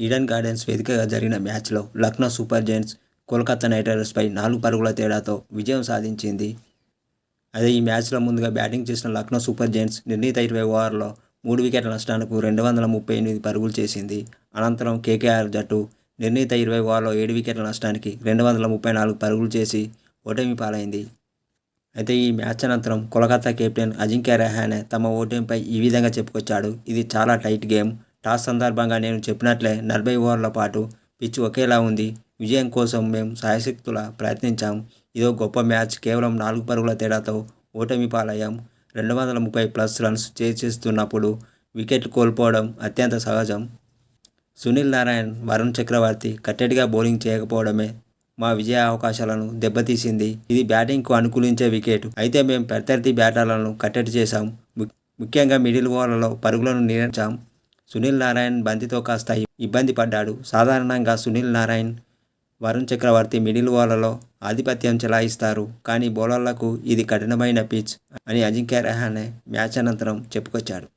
Eden gardens వేదికగా జరిగిన మ్యాచ్లో Lucknow Super Giants Kolkata Knight రైడర్స్పై 4 పరుగుల తేడాతో విజయం సాధించింది. అదే ఈ మ్యాచ్లో ముందుగా బ్యాటింగ్ చేసిన లక్నో సూపర్ జెయింట్స్ నిర్ణీత 20 ఓవర్లలో 3 వికెట్ల నష్టానికి 238 పరుగులు చేసింది. అనంతరం కేకేఆర్ జట్టు నిర్ణీత 20 ఓవర్లలో 7 వికెట్ల నష్టానికి 234 పరుగులు చేసి ఓటమి పాలైంది. అయితే ఈ మ్యాచ్ అనంతరం కోల్కతా కెప్టెన్ అజింక్య రహానె తమ ఓటమిపై ఈ విధంగా చెప్పుకొచ్చాడు. ఇది చాలా టైట్ గేమ్. టాస్ సందర్భంగా నేను చెప్పినట్లే 40 ఓవర్ల పాటు పిచ్ ఒకేలా ఉంది. విజయం కోసం మేము శాయశక్తులా ప్రయత్నించాం. ఇదో గొప్ప మ్యాచ్. కేవలం 4 పరుగుల తేడాతో ఓటమి పాలయ్యాం. 230+ రన్స్ చేస్తున్నప్పుడు వికెట్లు కోల్పోవడం అత్యంత సహజం. సునీల్ నారాయణ్, వరుణ్ చక్రవర్తి కట్టడిగా బౌలింగ్ చేయకపోవడమే మా విజయ అవకాశాలను దెబ్బతీసింది. ఇది బ్యాటింగ్కు అనుకూలించే వికెట్. అయితే మేము ప్రత్యర్థి బ్యాటర్లను కట్టడి చేశాం. ముఖ్యంగా మిడిల్ ఓవర్లలో పరుగులను నియంత్రించాం. సునీల్ నారాయణ్ బంతితో కాస్త ఇబ్బంది పడ్డాడు. సాధారణంగా సునీల్ నారాయణ్, వరుణ్ చక్రవర్తి మిడిల్ ఓవర్లలో ఆధిపత్యం చెలాయిస్తారు. కానీ బౌలర్లకు ఇది కఠినమైన పిచ్ అని అజింక్య రహానె మ్యాచ్ అనంతరం చెప్పుకొచ్చాడు.